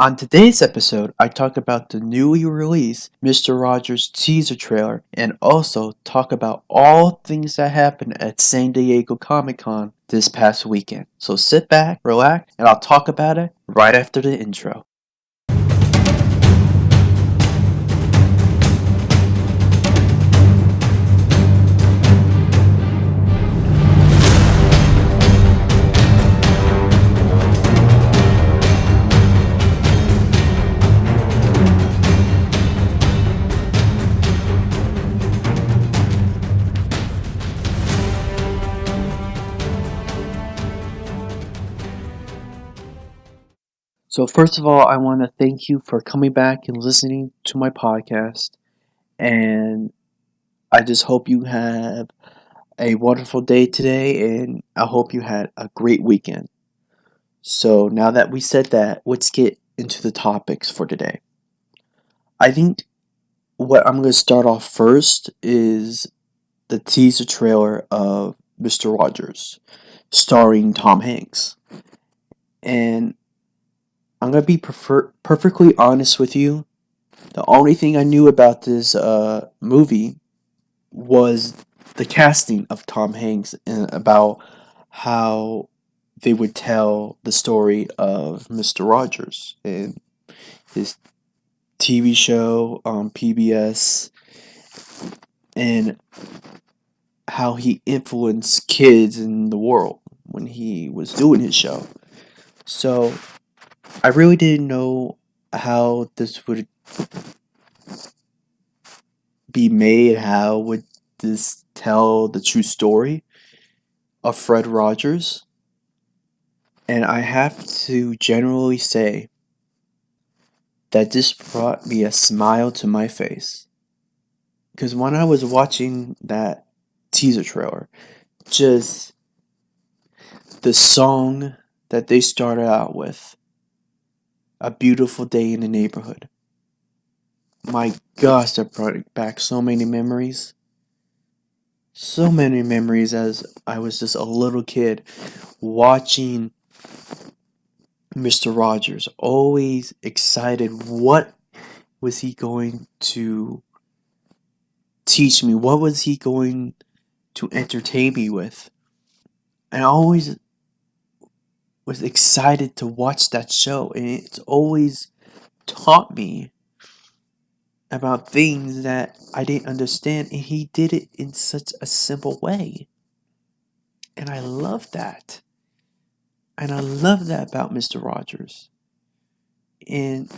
On today's episode, I talk about the newly released Mr. Rogers teaser trailer and also talk about all things that happened at San Diego Comic Con this past weekend. So sit back, relax, and I'll talk about it right after the intro. So, first of all, I want to thank you for coming back and listening to my podcast. And I just hope you have a wonderful day today, and I hope you had a great weekend. So, now that we said that, let's get into the topics for today. I think what I'm going to start off first is the teaser trailer of Mr. Rogers, starring Tom Hanks. And I'm going to be perfectly honest with you. The only thing I knew about this movie was the casting of Tom Hanks and about how they would tell the story of Mr. Rogers and his TV show on PBS and how he influenced kids in the world when he was doing his show. So I really didn't know how this would be made, how would this tell the true story of Fred Rogers. And I have to generally say that this brought me a smile to my face. Because when I was watching that teaser trailer, just the song that they started out with, A Beautiful Day in the Neighborhood. My gosh, that brought back so many memories. So many memories as I was just a little kid watching Mr. Rogers, always excited. What was he going to teach me? What was he going to entertain me with? And I always was excited to watch that show, and it's always taught me about things that I didn't understand, and he did it in such a simple way. And I love that. And I love that about Mr. Rogers. And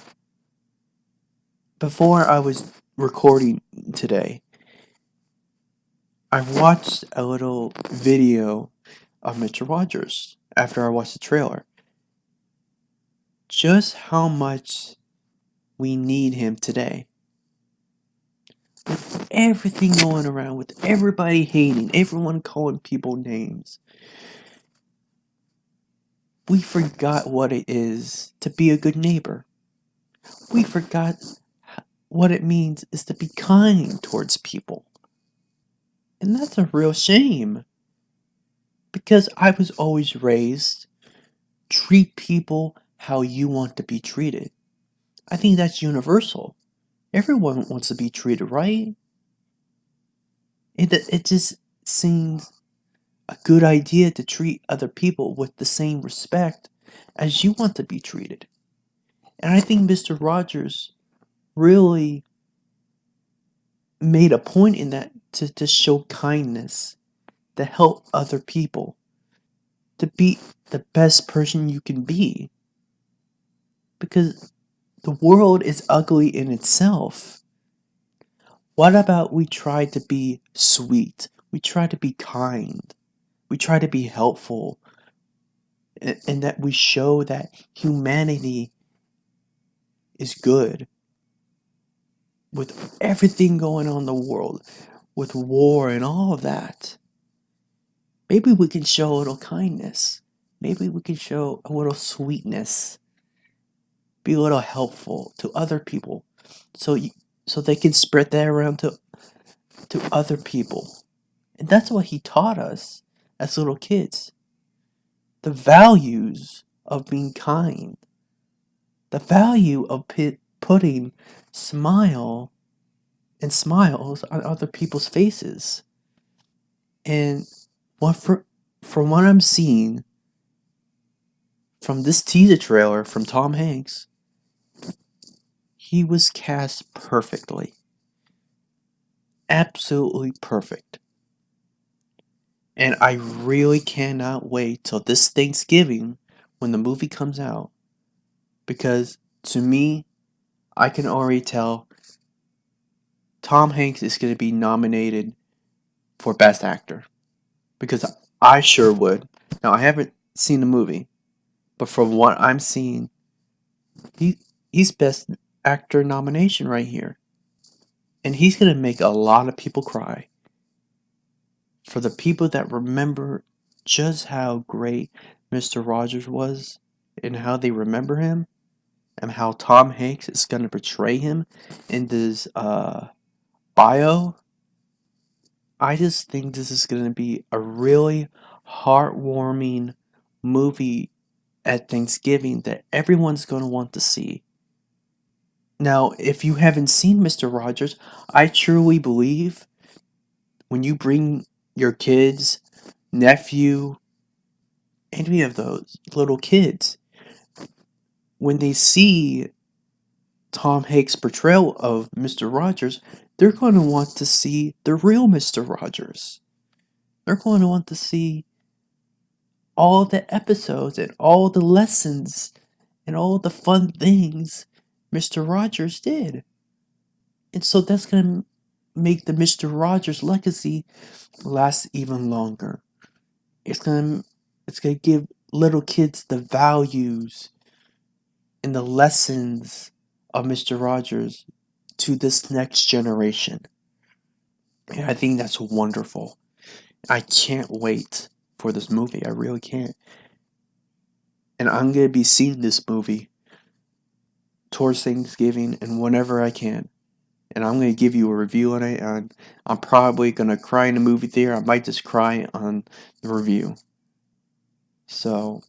before I was recording today, I watched a little video of Mr. Rogers after I watched the trailer. Just how much we need him today. With everything going around, with everybody hating, everyone calling people names, we forgot what it is to be a good neighbor. We forgot what it means is to be kind towards people. And that's a real shame. Because I was always raised, treat people how you want to be treated. I think that's universal. Everyone wants to be treated right. It just seems a good idea to treat other people with the same respect as you want to be treated. And I think Mr. Rogers really made a point in that to show kindness, to help other people, to be the best person you can be. Because the world is ugly in itself. What about we try to be sweet? We try to be kind. We try to be helpful. And that we show that humanity is good. With everything going on in the world, with war and all of that, maybe we can show a little kindness. Maybe we can show a little sweetness. Be a little helpful to other people. So they can spread that around to other people. And that's what he taught us as little kids. The values of being kind. the value of putting smile and smiles on other people's faces. And from what I'm seeing from this teaser trailer from Tom Hanks, he was cast perfectly. Absolutely perfect. And I really cannot wait till this Thanksgiving when the movie comes out. Because to me, I can already tell Tom Hanks is going to be nominated for Best Actor. Because I sure would. Now, I haven't seen the movie, but from what I'm seeing, he's Best Actor nomination right here. And he's going to make a lot of people cry. For the people that remember just how great Mr. Rogers was and how they remember him and how Tom Hanks is going to portray him in this bio, I just think this is going to be a really heartwarming movie at Thanksgiving that everyone's going to want to see. Now, if you haven't seen Mr. Rogers, I truly believe when you bring your kids, nephew, any of those little kids, when they see Tom Hanks' portrayal of Mr. Rogers, they're going to want to see the real Mr. Rogers. They're going to want to see all the episodes and all the lessons and all the fun things Mr. Rogers did. And so that's going to make the Mr. Rogers legacy last even longer. It's going to give little kids the values and the lessons of Mr. Rogers to this next generation. And I think that's wonderful. I can't wait for this movie. I really can't. And I'm going to be seeing this movie towards Thanksgiving and whenever I can. And I'm going to give you a review on it. And I'm probably going to cry in the movie theater. I might just cry on the review. So,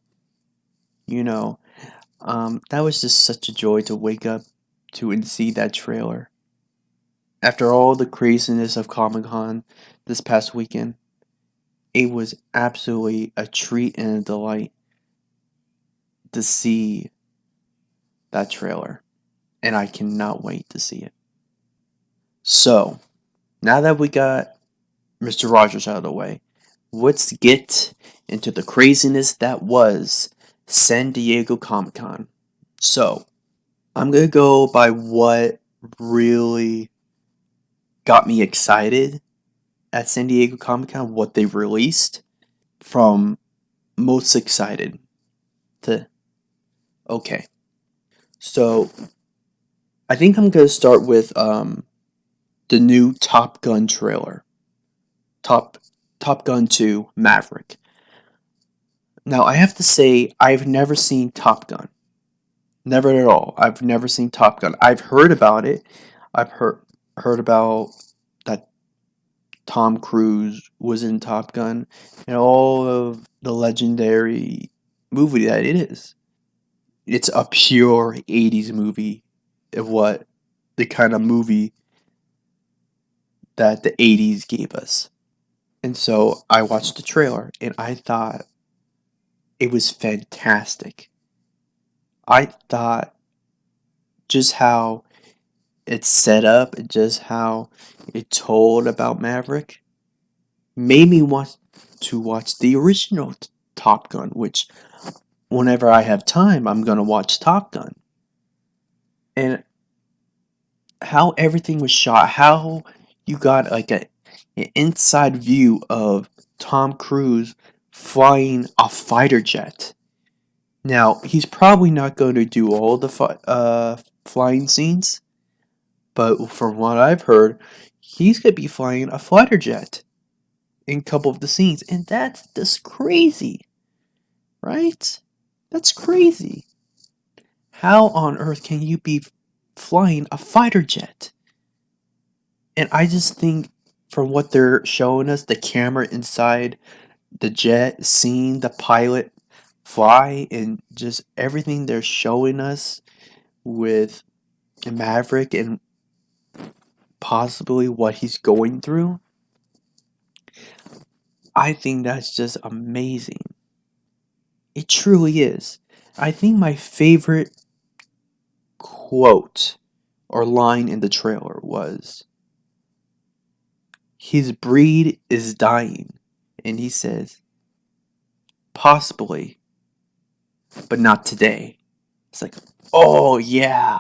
that was just such a joy to wake up to and see that trailer. After all the craziness of Comic-Con this past weekend, it was absolutely a treat and a delight to see that trailer. And I cannot wait to see it. So, now that we got Mr. Rogers out of the way, let's get into the craziness that was San Diego Comic-Con. So, I'm going to go by what really got me excited at San Diego Comic-Con, what they released, from most excited to okay. So, I think I'm going to start with the new Top Gun trailer. Top Gun 2 Maverick. Now, I have to say, I've never seen Top Gun. Never at all. I've never seen Top Gun. I've heard about it. I've heard about that Tom Cruise was in Top Gun and all of the legendary movie that it is. It's a pure 80s movie of what the kind of movie that the 80s gave us. And so I watched the trailer and I thought it was fantastic. I thought just how it's set up and just how it told about Maverick made me want to watch the original Top Gun, which whenever I have time, I'm going to watch Top Gun. And how everything was shot, how you got like an inside view of Tom Cruise flying a fighter jet. Now, he's probably not going to do all the flying scenes, but from what I've heard, he's going to be flying a fighter jet in a couple of the scenes, and that's just crazy, right? That's crazy. How on earth can you be flying a fighter jet? And I just think from what they're showing us, the camera inside the jet, seeing the pilot fly, and just everything they're showing us, with Maverick and possibly what he's going through, I think that's just amazing. It truly is. I think my favorite quote or line in the trailer was, his breed is dying. And he says, possibly, but not today. It's like, oh yeah,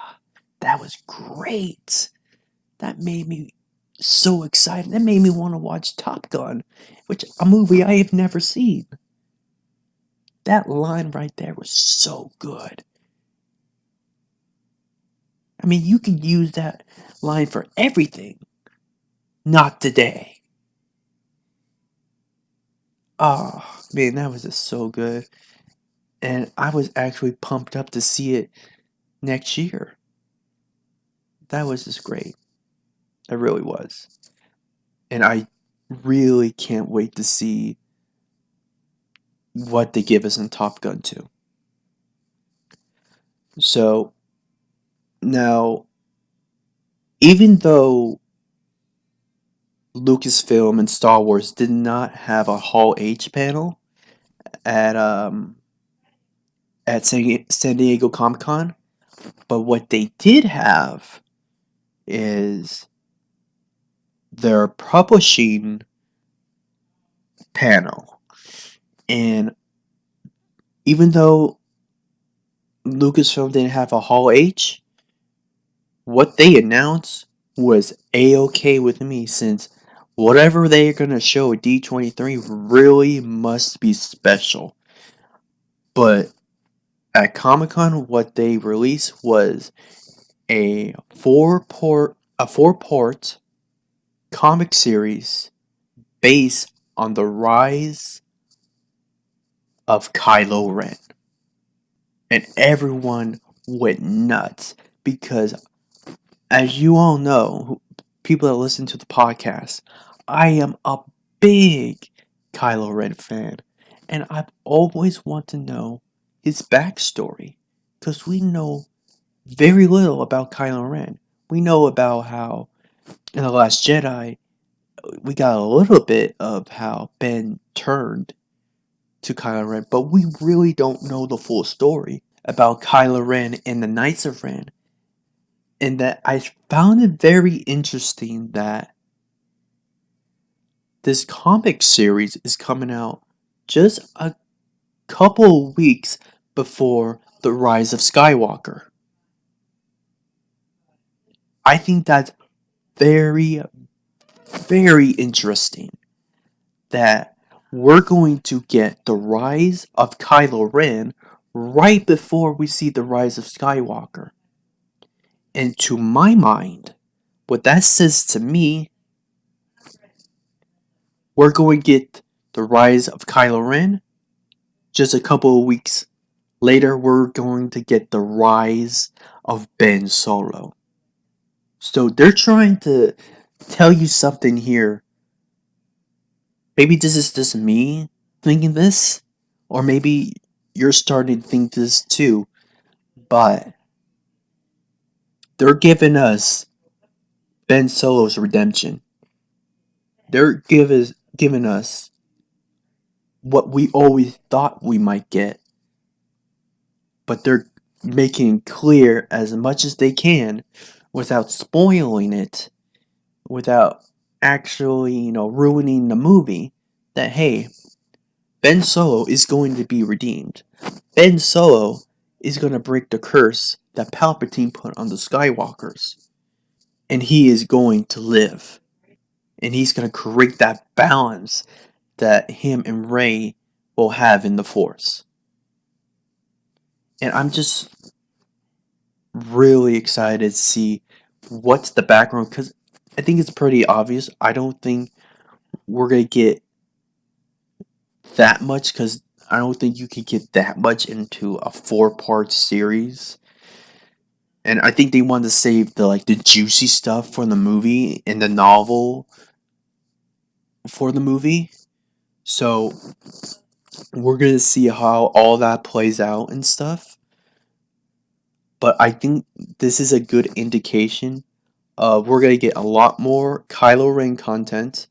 that was great. That made me so excited. That made me want to watch Top Gun, which a movie I have never seen. That line right there was so good. I mean, you can use that line for everything. Not today. Oh, man, that was just so good. And I was actually pumped up to see it next year. That was just great. It really was. And I really can't wait to see what they give us in Top Gun 2. So, now, even though Lucasfilm and Star Wars did not have a Hall H panel at San Diego Comic Con, but what they did have is their publishing panel. And even though Lucasfilm didn't have a Hall H, what they announced was A-okay with me, since whatever they're going to show at D23 really must be special. But at Comic-Con, what they released was a four-part comic series based on the rise of Kylo Ren. And everyone went nuts because, as you all know, people that listen to the podcast, I am a big Kylo Ren fan. And I've always wanted to know his backstory, because we know very little about Kylo Ren. We know about how in The Last Jedi, we got a little bit of how Ben turned to Kylo Ren, but we really don't know the full story about Kylo Ren and the Knights of Ren. And that I found it very interesting that this comic series is coming out just a couple of weeks before the Rise of Skywalker. I think that's very, very interesting that we're going to get the rise of Kylo Ren right before we see the Rise of Skywalker. And to my mind, what that says to me, we're going to get the rise of Kylo Ren. Just a couple of weeks later, we're going to get the rise of Ben Solo. So they're trying to tell you something here. Maybe this is just me thinking this, or maybe you're starting to think this too, but they're giving us Ben Solo's redemption. They're giving us what we always thought we might get, but they're making clear as much as they can without spoiling it, without actually, ruining the movie, that hey, Ben Solo is going to be redeemed. Ben Solo is going to break the curse that Palpatine put on the Skywalkers. And he is going to live. And he's going to create that balance that him and Rey will have in the Force. And I'm just really excited to see what's the background, because I think it's pretty obvious. I don't think we're going to get that much, because I don't think you could get that much into a 4-part series. And I think they wanted to save the juicy stuff for the movie and the novel for the movie. So we're going to see how all that plays out and stuff. But I think this is a good indication of we're gonna get a lot more Kylo Ren content.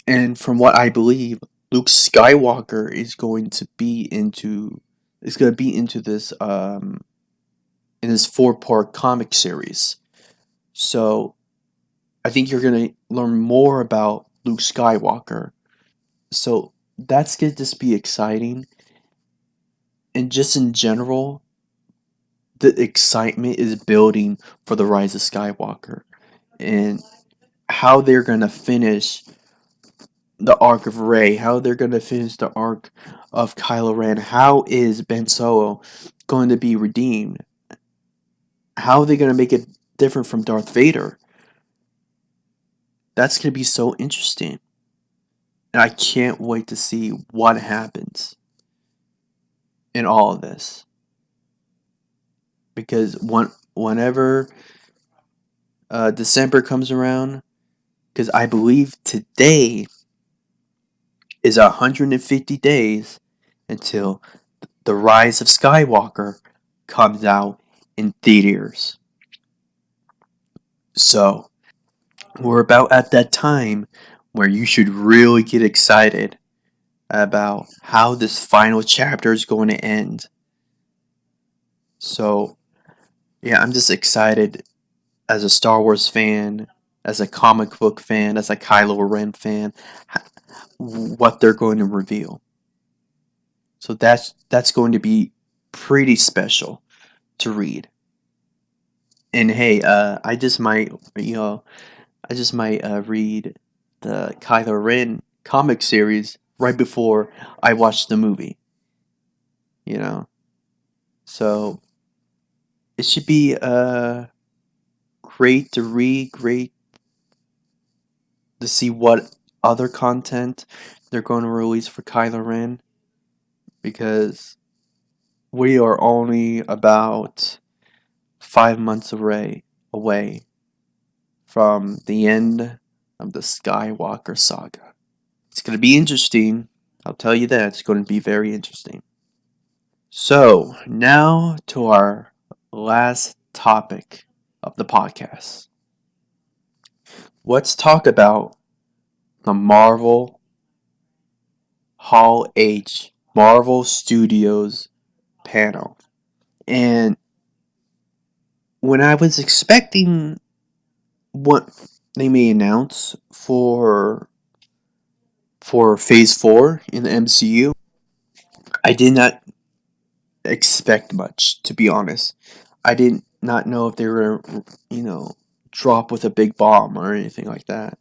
And from what I believe, Luke Skywalker is gonna be into this in this 4-part comic series. So I think you're gonna learn more about Luke Skywalker. So that's gonna just be exciting. And just in general, the excitement is building for the Rise of Skywalker and how they're gonna finish the arc of Rey, how they're gonna finish the arc of Kylo Ren, how is Ben Solo going to be redeemed? How are they gonna make it different from Darth Vader? That's gonna be so interesting. And I can't wait to see what happens in all of this. Because whenever December comes around, because I believe today is 150 days until The Rise of Skywalker comes out in theaters. So, we're about at that time where you should really get excited about how this final chapter is going to end. So, yeah, I'm just excited as a Star Wars fan, as a comic book fan, as a Kylo Ren fan, what they're going to reveal. So that's going to be pretty special to read. And hey, I just might read the Kylo Ren comic series right before I watch the movie. You know, so it should be great to read, great to see what other content they're going to release for Kylo Ren, because we are only about 5 months away from the end of the Skywalker saga. It's going to be interesting. I'll tell you that. It's going to be very interesting. So, now to our last topic of the podcast. Let's talk about the Hall H Marvel Studios panel. And when I was expecting what they may announce for Phase 4 in the MCU, I did not expect much, to be honest. I did not know if they were, drop with a big bomb or anything like that.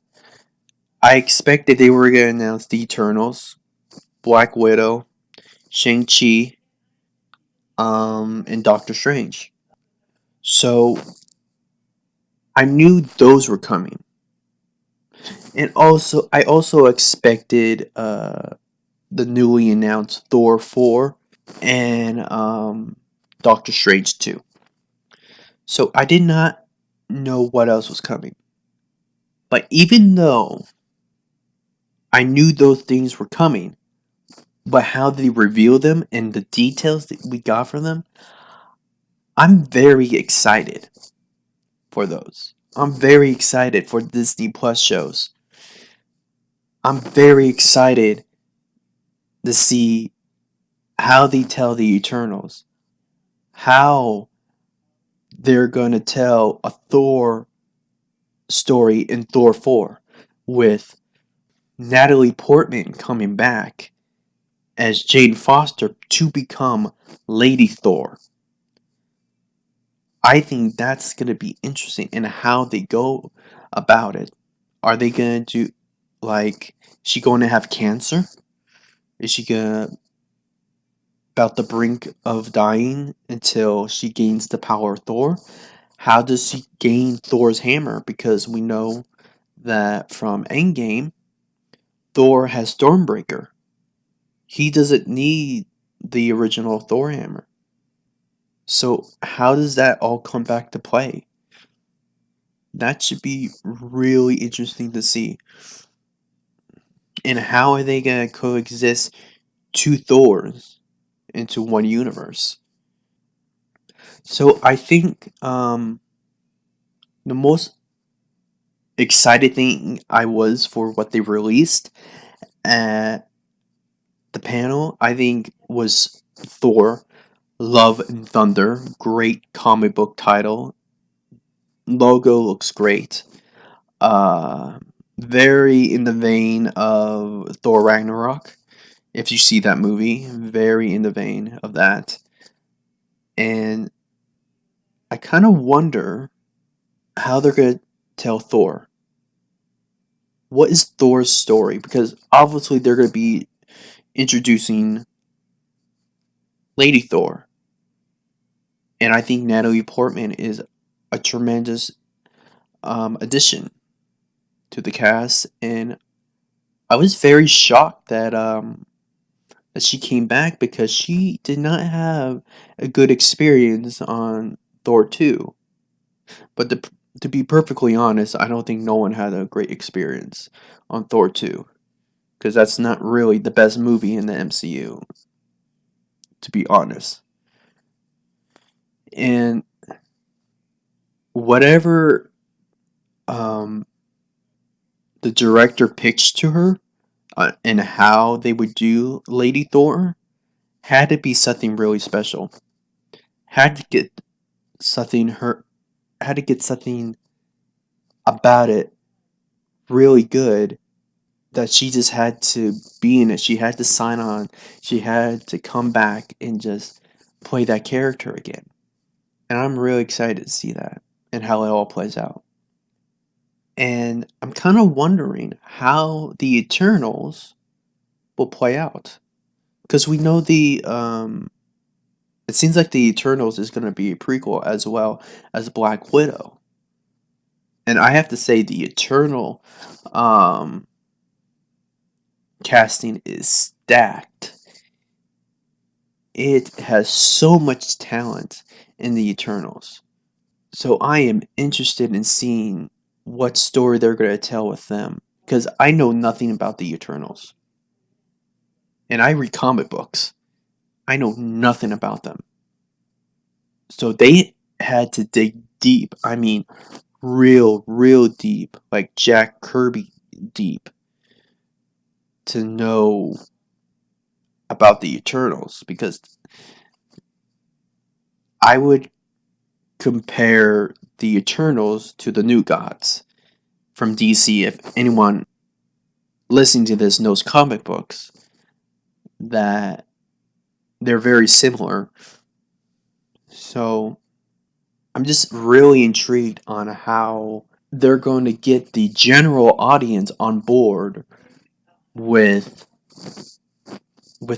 I expected they were going to announce the Eternals, Black Widow, Shang-Chi, and Doctor Strange. So I knew those were coming. And I also expected the newly announced Thor 4 and Doctor Strange 2. So I did not know what else was coming. But even though I knew those things were coming, but how they reveal them and the details that we got from them, I'm very excited for those. I'm very excited for Disney Plus shows. I'm very excited to see how they tell the Eternals, how they're going to tell a Thor story in Thor 4 with Natalie Portman coming back as Jane Foster to become Lady Thor. I think that's going to be interesting in how they go about it. Are they going to do, like, is she going to have cancer? Is she going to about the brink of dying until she gains the power of Thor? How does she gain Thor's hammer? Because we know that from Endgame, Thor has Stormbreaker. He doesn't need the original Thor hammer. So how does that all come back to play? That should be really interesting to see. And how are they going to coexist two Thors into one universe? So I think the most excited thing I was for what they released at the panel, I think, was Thor: Love and Thunder. Great comic book title. Logo looks great. Uh, Very in the vein of Thor Ragnarok. If you see that movie, very in the vein of that. And I kind of wonder how they're going to tell Thor. What is Thor's story? Because obviously they're going to be introducing Lady Thor. And I think Natalie Portman is a tremendous addition to the cast. And I was very shocked that she came back because she did not have a good experience on Thor 2. But to be perfectly honest, I don't think no one had a great experience on Thor 2. Because that's not really the best movie in the MCU, to be honest. And whatever um, the director pitched to her and how they would do Lady Thor had to be something really special. Had to get something her had to get something about it really good that she just had to be in it. She had to sign on. She had to come back and just play that character again. And I'm really excited to see that and how it all plays out. And I'm kind of wondering how the Eternals will play out. Because we know it seems like the Eternals is going to be a prequel as well as Black Widow. And I have to say, the Eternal um, casting is stacked. It has so much talent in the Eternals. So I am interested in seeing what story they're going to tell with them. Because I know nothing about the Eternals. And I read comic books. I know nothing about them. So they had to dig deep. I mean, real deep. Like Jack Kirby deep. To know about the Eternals. Because I would compare the Eternals to the New Gods from DC. If anyone listening to this knows comic books, that they're very similar. So I'm just really intrigued on how they're going to get the general audience on board with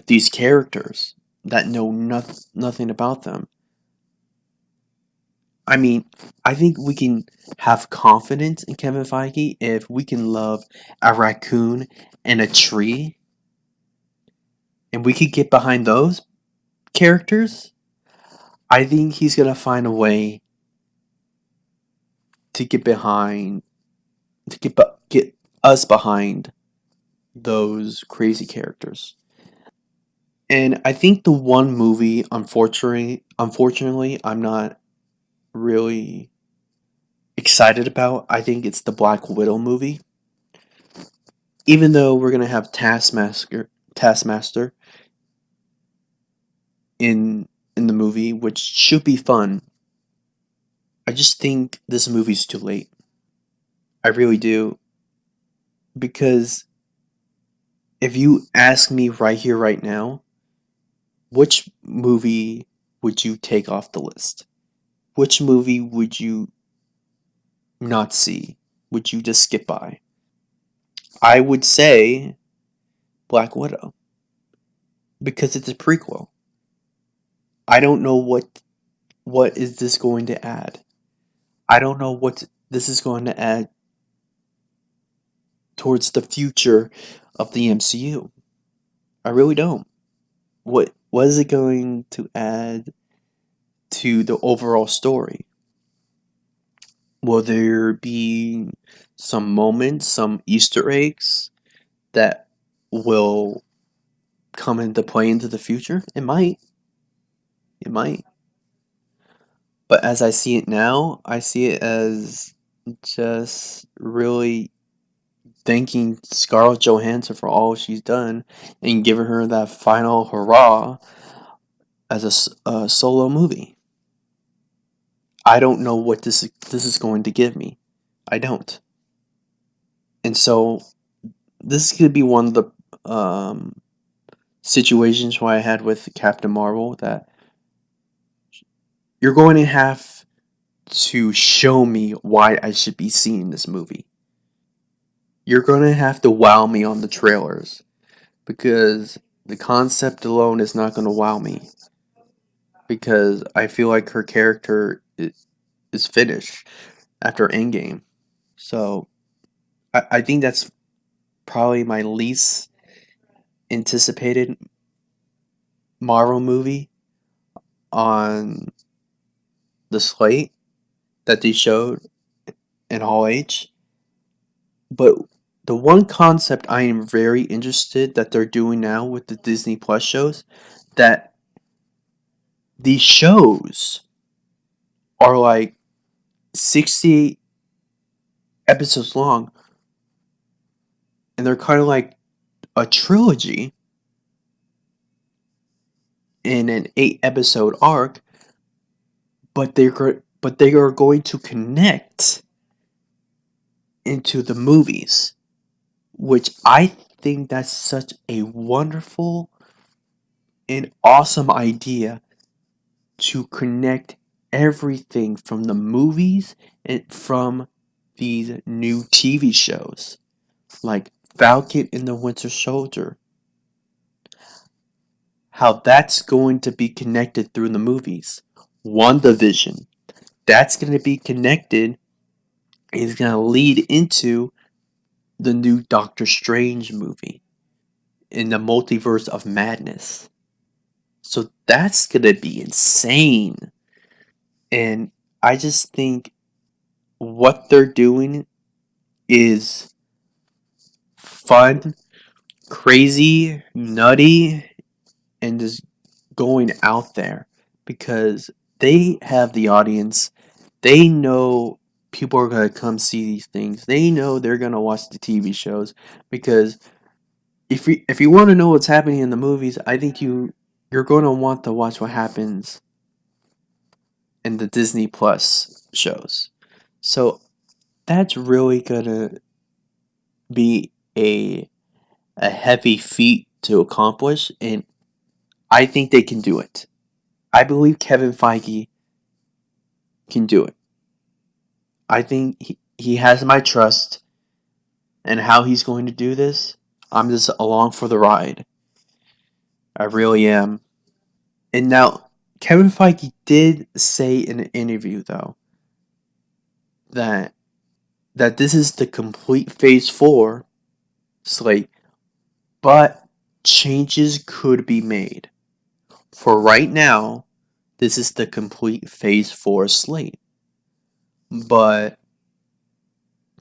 these characters that know nothing about them. I mean, I think we can have confidence in Kevin Feige if we can love a raccoon and a tree, and we could get behind those characters. I think he's gonna find a way to get us behind those crazy characters. And I think the one movie, unfortunately, I'm not really excited about. I think it's the Black Widow movie. Even though we're gonna have Taskmaster in the movie, which should be fun. I just think this movie's too late. I really do. Because if you ask me right here, right now, which movie would you take off the list? Which movie would you not see? Would you just skip by? I would say Black Widow. Because it's a prequel. I don't know what is this going to add. I don't know what this is going to add towards the future of the MCU. I really don't. What is it going to add to the overall story? Will there be some moments, some Easter eggs that will come into play into the future? It might. It might. But as I see it now, I see it as just really thanking Scarlett Johansson for all she's done and giving her that final hurrah as a solo movie. I don't know what this is going to give me. I don't. And so this is going to be one of the situations where I had with Captain Marvel that you're going to have to show me why I should be seeing this movie. You're going to have to wow me on the trailers because the concept alone is not going to wow me because I feel like her character is finished after Endgame. So I think that's probably my least anticipated Marvel movie on the slate that they showed in Hall H. But the one concept I am very interested that they're doing now with the Disney Plus shows, that these shows are like 60 episodes long, and they're kind of like a trilogy in an 8 episode arc, but they are going to connect into the movies, which I think that's such a wonderful and awesome idea to connect everything from the movies and from these new TV shows like Falcon and the Winter Soldier. How that's going to be connected through the movies. WandaVision, that's going to be connected, is going to lead into the new Doctor Strange movie in the Multiverse of Madness. So that's going to be insane. And I just think what they're doing is fun, crazy, nutty, and just going out there because they have the audience. They know people are going to come see these things. They know they're going to watch the TV shows because if you want to know what's happening in the movies, I think you're going to want to watch what happens in the Disney Plus shows. So that's really going to be a heavy feat to accomplish, and I think they can do it. I believe Kevin Feige can do it. I think he has my trust, and how he's going to do this, I'm just along for the ride. I really am. And now, Kevin Feige did say in an interview, though, that this is the complete Phase 4 slate, but changes could be made. For right now, this is the complete Phase 4 slate, but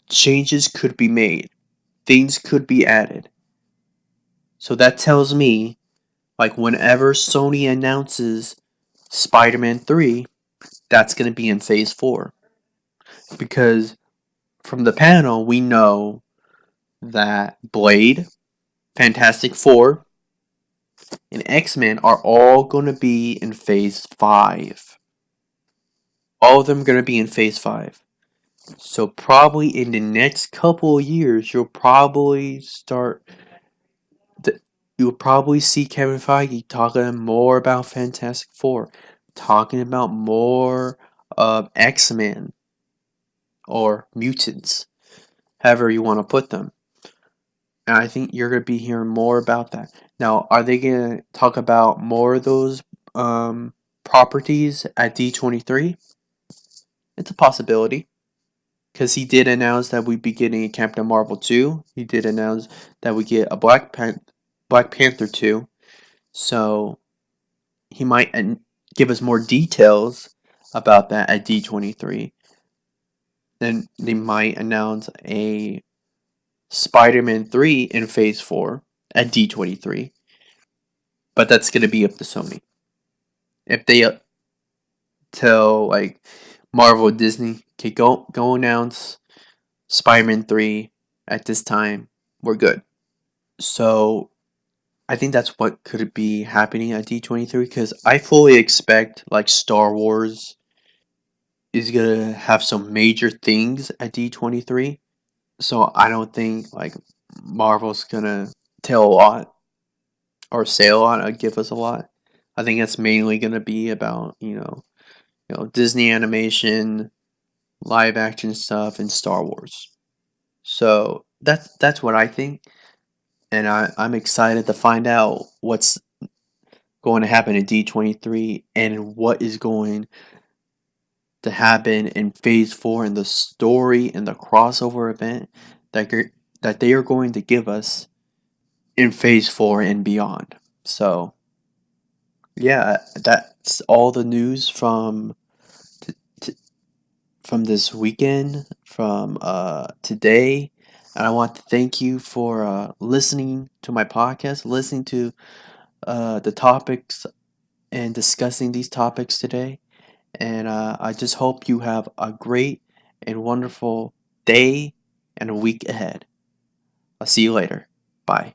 changes could be made. Things could be added. So that tells me, like, whenever Sony announces Spider-Man 3, that's going to be in Phase 4. Because from the panel, we know that Blade, Fantastic Four, and X-Men are all going to be in Phase 5. All of them are going to be in Phase 5. So probably in the next couple of years, you'll probably see Kevin Feige talking more about Fantastic Four, talking about more X-Men or mutants, however you want to put them. And I think you're going to be hearing more about that. Now, are they going to talk about more of those properties at D23? It's a possibility. Because he did announce that we'd be getting a Captain Marvel 2. He did announce that we get a Black Panther 2. So he might give us more details about that at D23. Then they might announce a Spider-Man 3 in Phase 4 at D23. But that's going to be up to Sony. If they tell like Marvel, Disney, okay, go announce Spider-Man 3 at this time. We're good. So I think that's what could be happening at D23 because I fully expect like Star Wars is gonna have some major things at D23. So I don't think like Marvel's gonna tell a lot or say a lot or give us a lot. I think it's mainly gonna be about, Disney animation, live action stuff, and Star Wars. So that's what I think, and I'm excited to find out what's going to happen in D23 and what is going to happen in Phase 4 and the story and the crossover event that they are going to give us in Phase 4 and beyond. So, yeah, that's all the news t- t- from this weekend, from today. And I want to thank you for listening to my podcast, listening to the topics and discussing these topics today. And I just hope you have a great and wonderful day and a week ahead. I'll see you later. Bye.